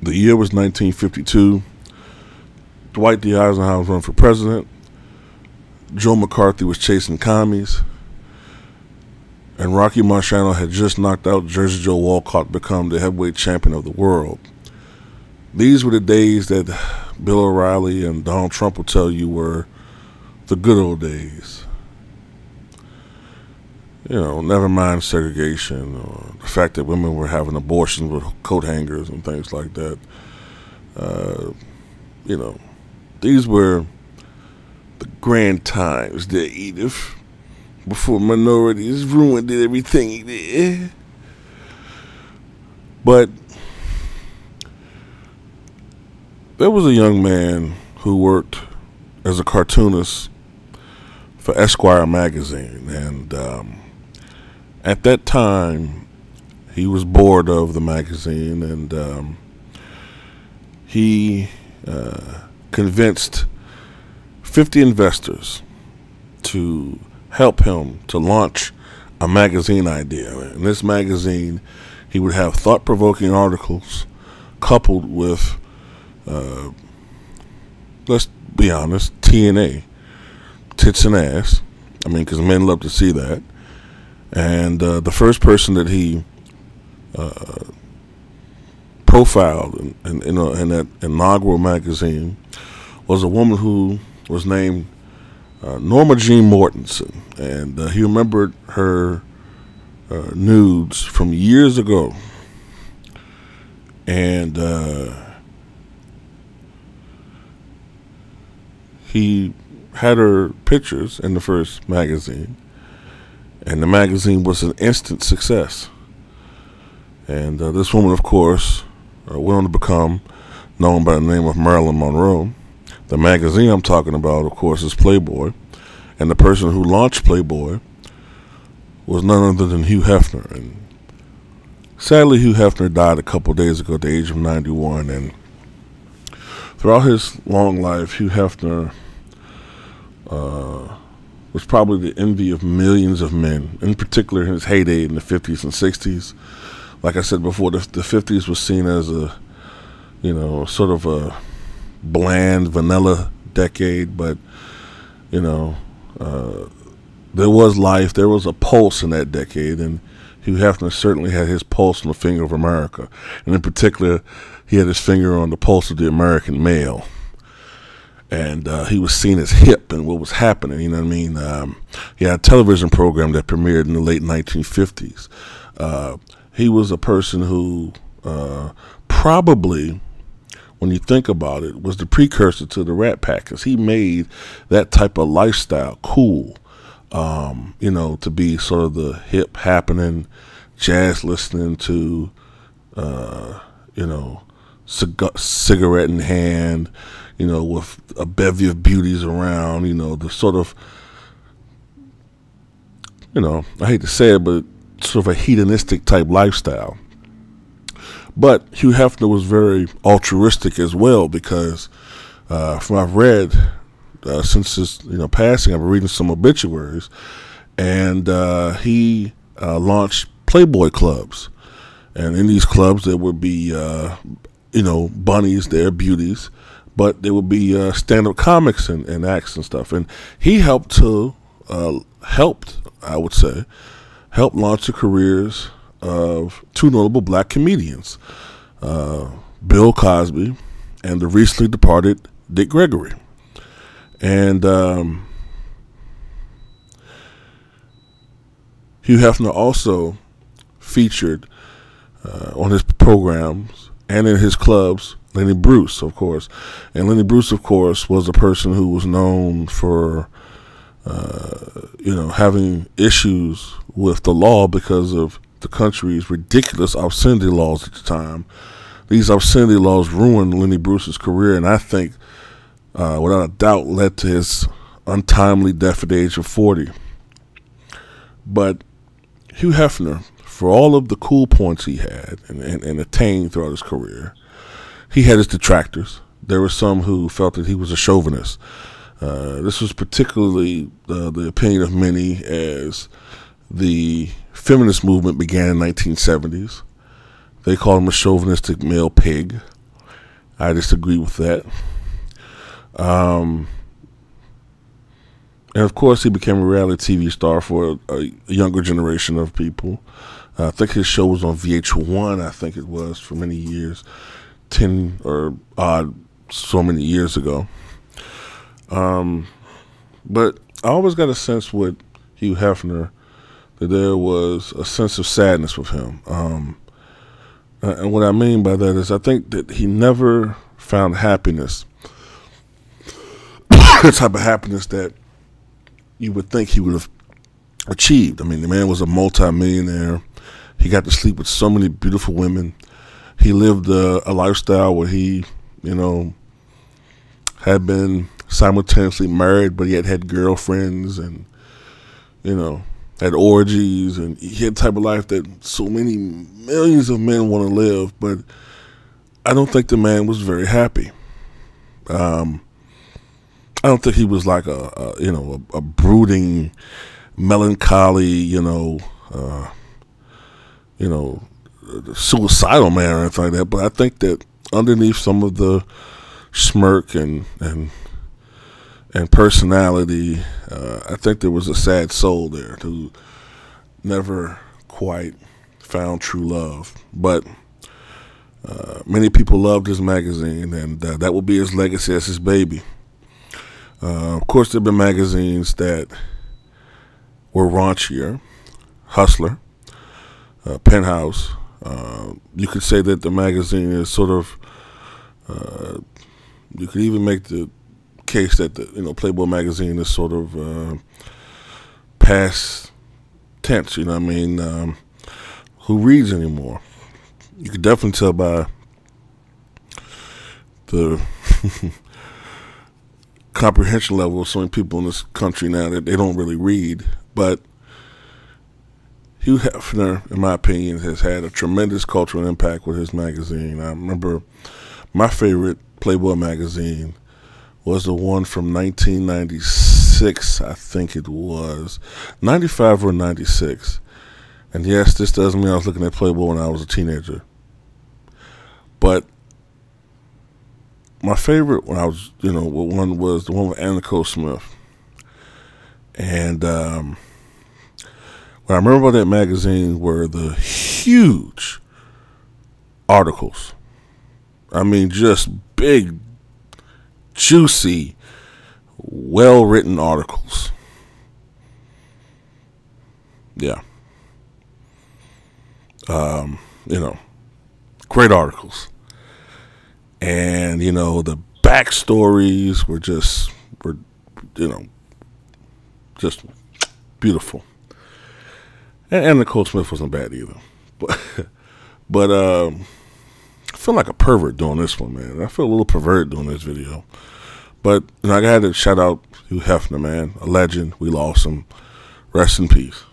The year was 1952. Dwight D. Eisenhower was running for president. Joe McCarthy was chasing commies. And Rocky Marciano had just knocked out Jersey Joe Walcott to become the heavyweight champion of the world. These were the days that Bill O'Reilly and Donald Trump will tell you were the good old days. You know, never mind segregation or the fact that women were having abortions with coat hangers and things like that. You know, these were the grand times there, Edith, before minorities ruined everything there. But there was a young man who worked as a cartoonist for Esquire magazine, and at that time he was bored of the magazine, and he convinced 50 investors to help him to launch a magazine idea. In this magazine, he would have thought-provoking articles coupled with, let's be honest, TNA, tits and ass. I mean, because men love to see that. And the first person that he profiled in that inaugural magazine was a woman who was named Norma Jean Mortensen, and he remembered her nudes from years ago, and he had her pictures in the first magazine, and the magazine was an instant success. And this woman, of course, went on to become known by the name of Marilyn Monroe. The magazine I'm talking about, of course, is Playboy, and the person who launched Playboy was none other than Hugh Hefner. And sadly, Hugh Hefner died a couple days ago at the age of 91, and throughout his long life, Hugh Hefner was probably the envy of millions of men, in particular in his heyday in the 50s and 60s. Like I said before, the 50s was seen as a, you know, sort of a bland, vanilla decade, but, you know, there was life, there was a pulse in that decade, and Hugh Hefner certainly had his pulse on the finger of America. And in particular, he had his finger on the pulse of the American male. And he was seen as hip and what was happening, you know what I mean? He had a television program that premiered in the late 1950s. He was a person who probably, when you think about it, was the precursor to the Rat Pack, because he made that type of lifestyle cool, you know, to be sort of the hip happening, jazz listening to, you know, cigarette in hand, you know, with a bevy of beauties around, you know, the sort of, you know, I hate to say it, but sort of a hedonistic type lifestyle. But Hugh Hefner was very altruistic as well, because from what I've read, since his passing, I've been reading some obituaries, and he launched Playboy clubs, and in these clubs there would be bunnies there, beauties, but there would be stand-up comics and acts and stuff, and he helped launch the careers of two notable black comedians, Bill Cosby and the recently departed Dick Gregory. And Hugh Hefner also featured on his programs and in his clubs Lenny Bruce, of course. And Lenny Bruce, of course, was a person who was known for having issues with the law because of the country's ridiculous obscenity laws at the time. These obscenity laws ruined Lenny Bruce's career, and I think, without a doubt, led to his untimely death at the age of 40. But Hugh Hefner, for all of the cool points he had and attained throughout his career, he had his detractors. There were some who felt that he was a chauvinist. This was particularly the opinion of many as the feminist movement began in the 1970s. They called him a chauvinistic male pig. I disagree with that. And of course, he became a reality TV star for a younger generation of people. I think his show was on VH1, I think it was, for many years, 10 or odd so many years ago. But I always got a sense with Hugh Hefner that there was a sense of sadness with him. And what I mean by that is I think that he never found happiness, the type of happiness that you would think he would have achieved. I mean, the man was a multi-millionaire. He got to sleep with so many beautiful women. He lived a lifestyle where he, had been simultaneously married, but he had girlfriends and, had orgies. And he had the type of life that so many millions of men want to live. But I don't think the man was very happy. I don't think he was like a brooding, melancholy, suicidal man or anything like that. But I think that underneath some of the smirk and personality, I think there was a sad soul there who never quite found true love. But many people loved his magazine, and that will be his legacy as his baby. Of course, there have been magazines that were raunchier. Hustler, Penthouse. You could say that the magazine is sort of, you could even make the case that the Playboy magazine is sort of past tense. You know what I mean? Who reads anymore? You could definitely tell by the comprehension level of so many people in this country now that they don't really read. But Hugh Hefner, in my opinion, has had a tremendous cultural impact with his magazine. I remember my favorite Playboy magazine was the one from 1996, I think it was. 95 or 96. And yes, this doesn't mean I was looking at Playboy when I was a teenager. But my favorite when I was, one was the one with Anna Nicole Smith. And what I remember about that magazine were the huge articles. I mean, just big, juicy, well-written articles. Yeah. Great articles. And, the backstories were just beautiful. And Nicole Smith wasn't bad either. But I feel like a pervert doing this one, man. I feel a little perverted doing this video. But I got to shout out Hugh Hefner, man. A legend. We lost him. Rest in peace.